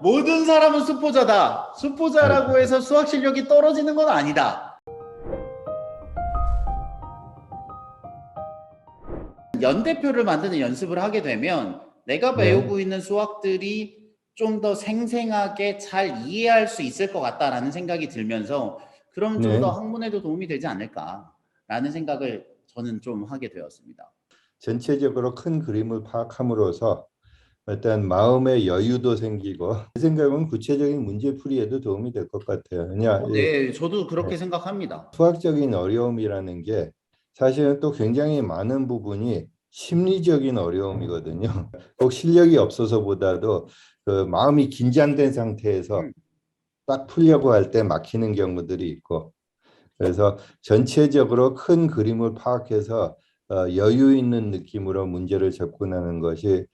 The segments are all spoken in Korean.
모든 사람은 수포자다. 수포자라고 해서 수학 실력이 떨어지는 건 아니다. 연대표를 만드는 연습을 하게 되면 내가 배우고 있는 수학들이 좀 더 생생하게 잘 이해할 수 있을 것 같다라는 생각이 들면서 그럼 좀 더 학문에도 도움이 되지 않을까라는 생각을 저는 좀 하게 되었습니다. 전체적으로 큰 그림을 파악함으로써 일단 마음의 여유도 생기고 제 생각은 구체적인 문제풀이에도 도움이 될 것 같아요. 네, 저도 그렇게 생각합니다. 수학적인 어려움이라는 게 사실은 또 굉장히 많은 부분이 심리적인 어려움이거든요. 꼭 실력이 없어서보다도 그 마음이 긴장된 상태에서 딱 풀려고 할 때 막히는 경우들이 있고, 그래서 전체적으로 큰 그림을 파악해서 여유 있는 느낌으로 문제를 접근하는 것이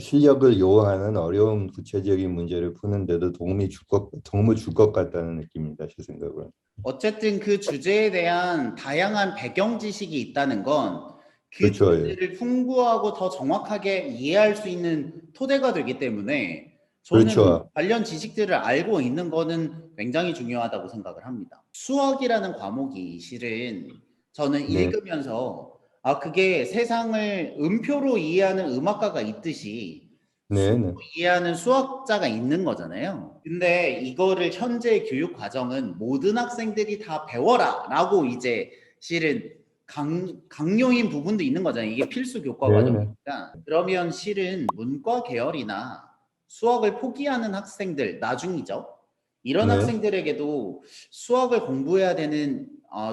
실력을 요하는 어려운 구체적인 문제를 푸는데도 도움을 줄 것 같다는 느낌입니다. 제 생각으로. 어쨌든 그 주제에 대한 다양한 배경 지식이 있다는 건 그 그렇죠. 예. 주제를 풍부하고 더 정확하게 이해할 수 있는 토대가 되기 때문에 저는 그렇죠. 관련 지식들을 알고 있는 거는 굉장히 중요하다고 생각을 합니다. 수학이라는 과목이 실은 저는 네. 읽으면서 그게 세상을 음표로 이해하는 음악가가 있듯이 네, 네. 이해하는 수학자가 있는 거잖아요. 근데 이거를 현재 교육 과정은 모든 학생들이 다 배워라 라고 이제 실은 강요인 부분도 있는 거잖아요. 이게 필수 교과 네, 네. 과정이니까. 그러면 실은 문과 계열이나 수학을 포기하는 학생들, 나중이죠. 이런 네. 학생들에게도 수학을 공부해야 되는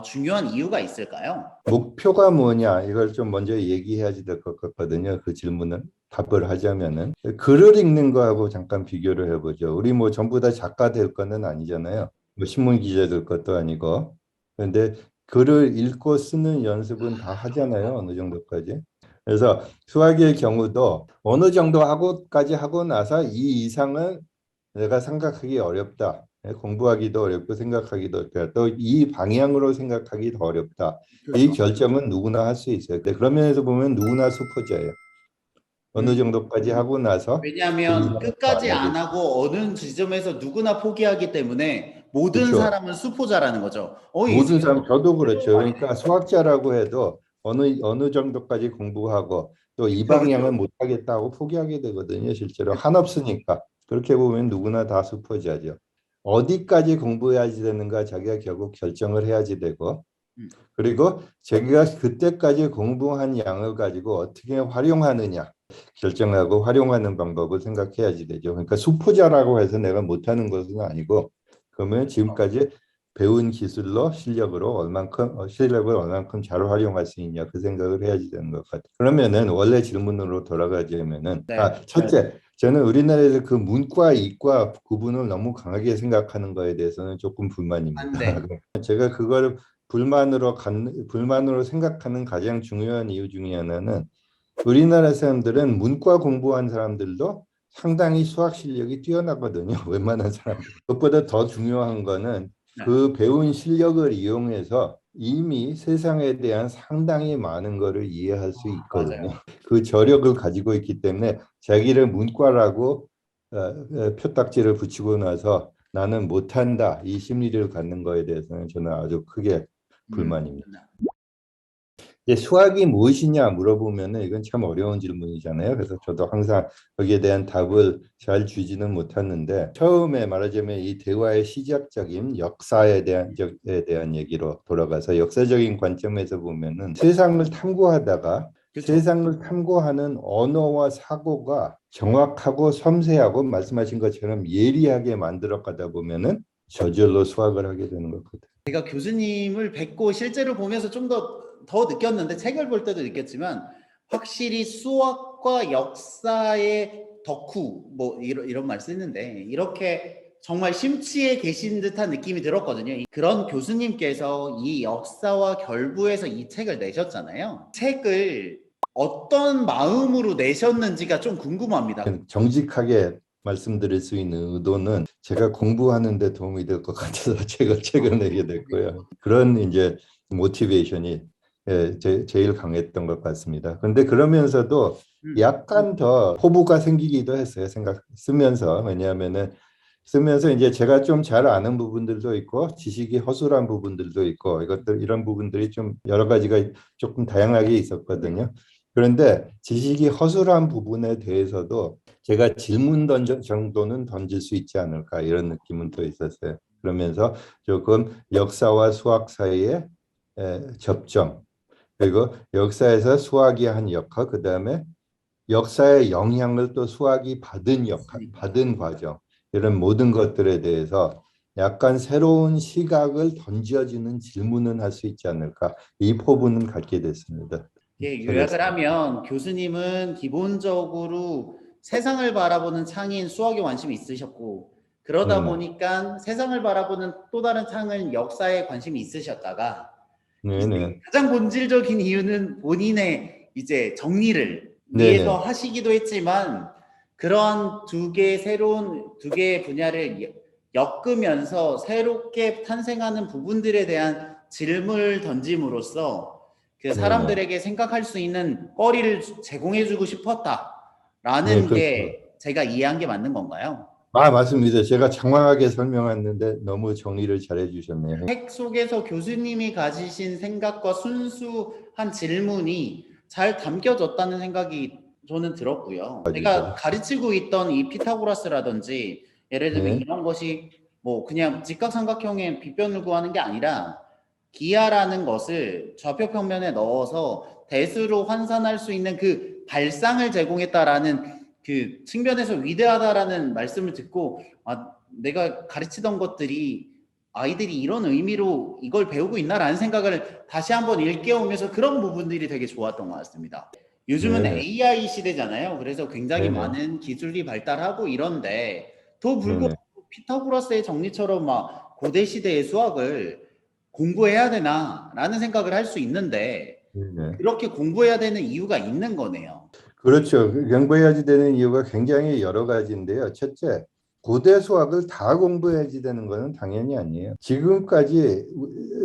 중요한 이유가 있을까요? 목표가 뭐냐 이걸 좀 먼저 얘기해야지 될 것 같거든요. 그 질문은 답을 하자면은 글을 읽는 거하고 잠깐 비교를 해보죠. 우리 뭐 전부 다 작가 될 거는 아니잖아요. 뭐 신문 기자 될 것도 아니고. 그런데 글을 읽고 쓰는 연습은 다 하잖아요. 어느 정도까지. 그래서 수학의 경우도 어느 정도 하고까지 하고 나서 이 이상은 내가 생각하기 어렵다. 공부하기도 어렵고 생각하기도 어렵다. 또 이 방향으로 생각하기 더 어렵다. 이 그렇죠. 결정은 누구나 할 수 있어요. 그런 면에서 보면 누구나 수포자예요. 어느 정도까지 하고 나서 그 왜냐하면 이상은 더 끝까지 안 안 하겠다. 하고 어느 지점에서 누구나 포기하기 때문에 모든 그렇죠. 사람은 수포자라는 거죠. 모든 사람 저도 그렇죠. 그러니까 수학자라고 해도 어느 정도까지 공부하고 또 이 방향은 못 하겠다고 포기하게 되거든요. 실제로 한없으니까. 그렇게 보면 누구나 다 수포자죠. 어디까지 공부해야지 되는가 자기가 결국 결정을 해야지 되고 그리고 자기가 그때까지 공부한 양을 가지고 어떻게 활용하느냐 결정하고 활용하는 방법을 생각해야지 되죠. 그러니까 수포자라고 해서 내가 못하는 것은 아니고 그러면 지금까지 배운 기술로 실력을 얼만큼 잘 활용할 수 있냐 그 생각을 해야지 되는 것 같아요. 그러면은 원래 질문으로 돌아가자면은 네. 첫째 저는 우리나라에서 그 문과 이과 구분을 너무 강하게 생각하는 거에 대해서는 조금 불만입니다. 네. 제가 그걸 불만으로 생각하는 가장 중요한 이유 중에 하나는 우리나라 사람들은 문과 공부한 사람들도 상당히 수학 실력이 뛰어나거든요. 웬만한 사람들. 그것보다 더 중요한 거는 네. 그 배운 실력을 이용해서 이미 세상에 대한 상당히 많은 거를 이해할 수 있거든요. 맞아요. 그 저력을 가지고 있기 때문에 자기를 문과라고 표딱지를 붙이고 나서 나는 못한다 이 심리를 갖는 거에 대해서는 저는 아주 크게 불만입니다. 수학이 무엇이냐 물어보면은 이건 참 어려운 질문이잖아요. 그래서 저도 항상 거기에 대한 답을 잘 주지는 못했는데 처음에 말하자면 이 대화의 시작적인 역사에 대한 얘기로 돌아가서 역사적인 관점에서 보면은 세상을 탐구하다가 그렇죠. 세상을 탐구하는 언어와 사고가 정확하고 섬세하고 말씀하신 것처럼 예리하게 만들어 가다 보면은 저절로 수학을 하게 되는 것 같아요. 제가 교수님을 뵙고 실제로 보면서 좀 더 느꼈는데 책을 볼 때도 느꼈지만 확실히 수학과 역사의 덕후 뭐 이런 말 쓰는데 이렇게 정말 심취해 계신 듯한 느낌이 들었거든요. 그런 교수님께서 이 역사와 결부해서 이 책을 내셨잖아요. 책을 어떤 마음으로 내셨는지가 좀 궁금합니다. 정직하게 말씀드릴 수 있는 의도는 제가 공부하는 데 도움이 될 것 같아서 책을 내게 됐고요. 그런 이제 모티베이션이 제일 강했던 것 같습니다. 근데 그러면서도 음, 약간 더 포부가 생기기도 했어요. 쓰면서. 왜냐하면은 쓰면서 이제 제가 좀 잘 아는 부분들도 있고 지식이 허술한 부분들도 있고 이런 부분들이 좀 여러 가지가 조금 다양하게 있었거든요. 그런데 지식이 허술한 부분에 대해서도 제가 정도는 던질 수 있지 않을까 이런 느낌은 또 있었어요. 그러면서 조금 역사와 수학 사이의 접점 그리고 역사에서 수학이 한 역할 그다음에 역사의 영향을 또 수학이 받은 역할, 맞습니다. 받은 과정 이런 모든 것들에 대해서 약간 새로운 시각을 던져주는 질문은 할 수 있지 않을까 이 포부는 갖게 됐습니다. 예, 책을 요약을 쓰면서. 하면 교수님은 기본적으로 세상을 바라보는 창인 수학에 관심이 있으셨고 그러다 네네. 보니까 세상을 바라보는 또 다른 창은 역사에 관심이 있으셨다가 이제 네네. 가장 본질적인 이유는 본인의 이제 정리를 위해서 네네. 하시기도 했지만 그러한 두 개의 분야를 엮으면서 새롭게 탄생하는 부분들에 대한 질문을 던짐으로써 그 네네. 사람들에게 생각할 수 있는 거리를 제공해주고 네, 싶었다라는 그렇죠. 게 제가 이해한 게 맞는 건가요? 맞습니다. 제가 장황하게 설명했는데 너무 정리를 잘해 주셨네요. 책 속에서 교수님이 가지신 생각과 순수한 질문이 잘 담겨졌다는 생각이 저는 들었고요. 제가 가지고. 가르치고 있던 이 피타고라스라든지 예를 들면 네. 이런 것이 뭐 그냥 직각삼각형의 빗변을 구하는 게 아니라 기하라는 것을 좌표평면에 넣어서 대수로 환산할 수 있는 그 발상을 제공했다라는 그 측면에서 위대하다라는 말씀을 듣고 아, 내가 가르치던 것들이 아이들이 이런 의미로 이걸 배우고 있나라는 생각을 다시 한번 일깨우면서 그런 부분들이 되게 좋았던 것 같습니다. 요즘은 네네. AI 시대잖아요. 그래서 굉장히 네네. 많은 기술이 발달하고 이런데 더 불구하고 네네. 피타고라스의 정리처럼 막 고대 시대의 수학을 공부해야 되나라는 생각을 할 수 있는데 네네. 그렇게 공부해야 되는 이유가 있는 거네요. 그렇죠. 공부해야지 되는 이유가 굉장히 여러 가지인데요. 첫째, 고대 수학을 다 공부해야지 되는 것은 당연히 아니에요. 지금까지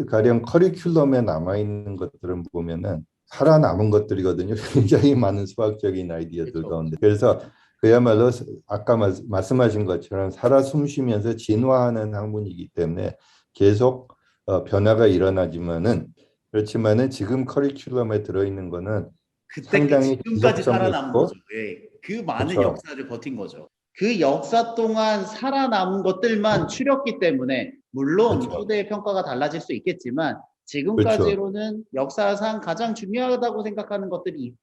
가령 커리큘럼에 남아 있는 것들은 보면은 살아남은 것들이거든요. 굉장히 많은 수학적인 아이디어들 그렇죠. 가운데. 그래서 그야말로 아까 말씀하신 것처럼 살아 숨쉬면서 진화하는 학문이기 때문에 계속 변화가 일어나지만은 그렇지만은 지금 커리큘럼에 들어있는 거는 그때까 상당히 지금까지 지속성이 살아남은 거죠. 있고, 예. 그 많은 그렇죠, 역사를 버틴 거죠. 그 역사 동안 살아남은 것들만 추렸기 때문에 물론 그렇죠, 후대의 평가가 달라질 수 있겠지만 그렇죠, 지금까지로는 역사상 가장 중요하다고 생각하는 것들이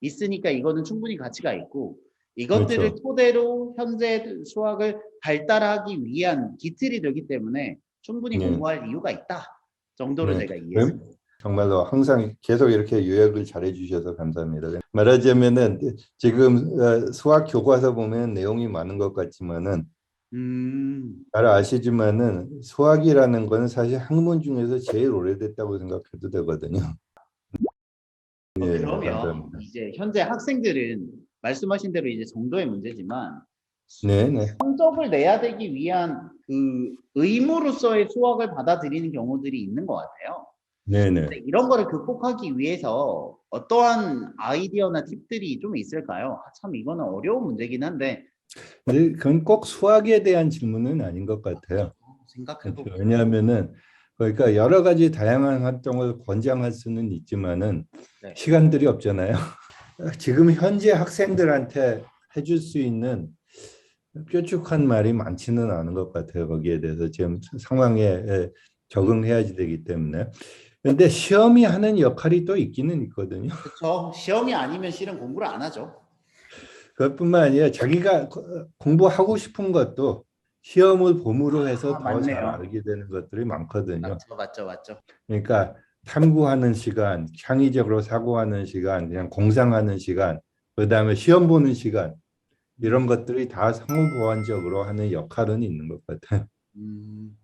있으니까 이거는 충분히 가치가 있고 이것들을 그렇죠. 토대로 현재 수학을 발달하기 위한 기틀이 되기 때문에 충분히 네, 공부할 이유가 있다 정도로 네. 제가 이해했습니다. 정말로 항상 계속 이렇게 요약을 잘해 주셔서 감사합니다. 말하자면은 지금 수학 교과서 보면 내용이 많은 것 같지만은 음, 잘 아시지만은 수학이라는 거는 사실 학문 중에서 제일 오래됐다고 생각해도 되거든요. 예, 그러면 감사합니다. 이제 현재 학생들은 말씀하신 대로 이제 정도의 문제지만 네, 네, 성적을 내야 되기 위한 그 의무로서의 수학을 받아들이는 경우들이 있는 것 같아요. 네, 근데 네. 이런 거를 극복하기 위해서 어떠한 아이디어나 팁들이 좀 있을까요? 아, 참 이거는 어려운 문제긴 한데 근데 그건 꼭 수학에 대한 질문은 아닌 것 같아요. 그렇죠. 생각해보고 왜냐하면은 그러니까 여러 가지 다양한 활동을 권장할 수는 있지만은 네. 시간들이 없잖아요. 지금 현재 학생들한테 해줄 수 있는 뾰족한 말이 많지는 않은 것 같아요. 거기에 대해서 지금 상황에 적응해야지 되기 때문에. 근데 시험이 하는 역할이 또 있기는 있거든요. 그렇죠. 시험이 아니면 실은 공부를 안 하죠. 그것뿐만 아니라 자기가 공부하고 싶은 것도 시험을 봄으로 해서 아, 더 잘 맞네요. 알게 되는 것들이 많거든요. 맞죠, 맞죠, 맞죠. 그러니까 탐구하는 시간, 창의적으로 사고하는 시간, 그냥 공상하는 시간, 그다음에 시험 보는 시간 음, 이런 것들이 다 상호보완적으로 하는 역할은 있는 것 같아요. 음.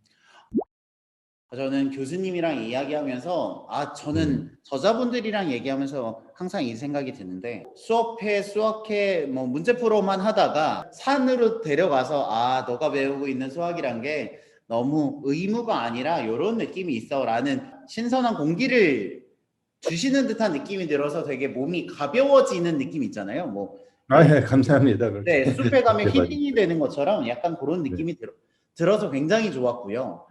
저는 교수님이랑 이야기하면서 네. 저는 저자분들이랑 얘기하면서 항상 이 생각이 드는데 수학회 뭐 문제풀이만 하다가 산으로 데려가서 너가 배우고 있는 수학이란 게 너무 의무가 아니라 이런 느낌이 있어라는 신선한 공기를 주시는 듯한 느낌이 들어서 되게 몸이 가벼워지는 느낌 있잖아요. 뭐 예, 감사합니다. 그렇게. 네, 숲에 가면 네, 힐링이 되는 것처럼 약간 그런 네. 느낌이 들어서 굉장히 좋았고요.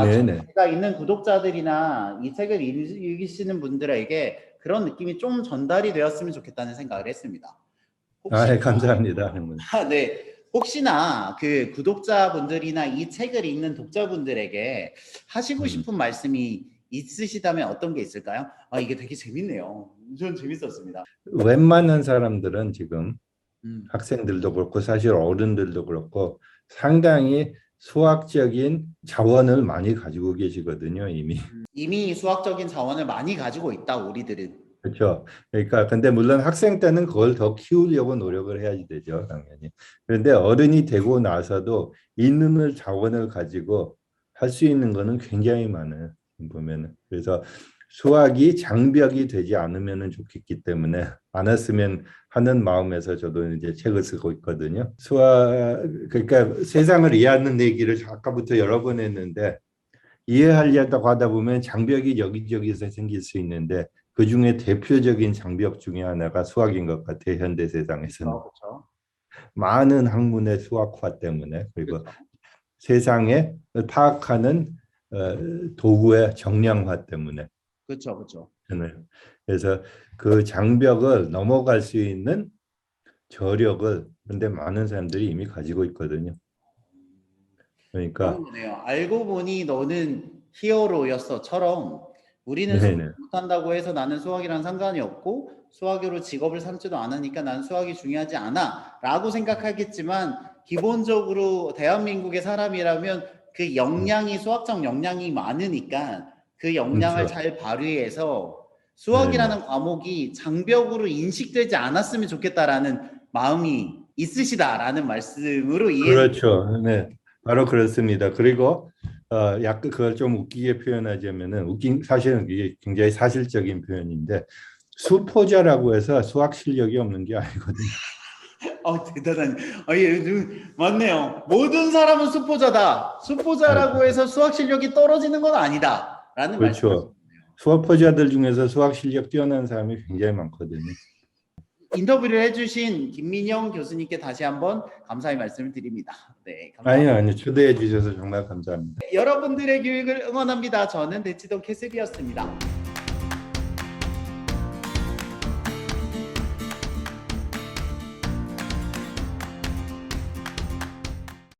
네, 네. 제가 있는 구독자들이나 이 책을 읽으시는 분들에게 그런 느낌이 좀 전달이 되었으면 좋겠다는 생각을 했습니다. 예, 감사합니다. 형님. 네, 혹시나 그 구독자분들이나 이 책을 읽는 독자분들에게 하시고 싶은 말씀이 있으시다면 어떤 게 있을까요? 이게 되게 재밌네요. 전 재밌었습니다. 웬만한 사람들은 지금 음, 학생들도 그렇고 사실 어른들도 그렇고 상당히 수학적인 자원을 많이 가지고 계시거든요, 이미. 이미 수학적인 자원을 많이 가지고 있다, 우리들은. 그렇죠. 그러니까 근데 물론 학생 때는 그걸 더 키우려고 노력을 해야지 되죠, 당연히. 그런데 어른이 되고 나서도 있는 자원을 가지고 할 수 있는 거는 굉장히 많아요. 보면은. 그래서 수학이 장벽이 되지 않으면 좋겠기 때문에 안 했으면 하는 마음에서 저도 이제 책을 쓰고 있거든요. 수학 그러니까 세상을 이해하는 얘기를 아까부터 여러 번 했는데 이해하려고 하다 보면 장벽이 여기저기서 생길 수 있는데 그 중에 대표적인 장벽 중에 하나가 수학인 것 같아요. 현대 세상에서는 그렇죠. 많은 학문의 수학화 때문에 그리고 그렇죠. 세상에 파악하는 도구의 정량화 때문에 그렇죠. 그렇죠. 그래서 그 장벽을 넘어갈 수 있는 저력을 근데 많은 사람들이 이미 가지고 있거든요. 그런 그러니까 거네요. 알고 보니 너는 히어로였어처럼 우리는 수학 네네 못한다고 해서 나는 수학이랑 상관이 없고 수학으로 직업을 삼지도 않으니까 난 수학이 중요하지 않아 라고 생각하겠지만 기본적으로 대한민국의 사람이라면 그 역량이 수학적 역량이 많으니까 그 역량을 그렇죠. 잘 발휘해서 네네 수학이라는 과목이 장벽으로 인식되지 않았으면 좋겠다라는 마음이 있으시다라는 말씀으로 이해는 그렇죠. 네, 바로 그렇습니다. 그리고 약간 그걸 좀 웃기게 표현하자면은 웃긴 사실은 이게 굉장히 사실적인 표현인데 수포자라고 해서 수학 실력이 없는 게 아니거든요. 대단한. 맞네요. 모든 사람은 수포자다. 네, 수포자라고 해서 수학 실력이 떨어지는 건 아니다라는 말씀이시네요. 그렇죠. 수학포자들 중에서 수학 실력 뛰어난 사람이 굉장히 많거든요. 인터뷰를 해주신 김민영 교수님께 다시 한번 감사의 말씀을 드립니다. 네, 아니요, 감사합니다. 아니요. 초대해 주셔서 정말 감사합니다. 여러분들의 교육을 응원합니다. 저는 대치동 캐슬이었습니다.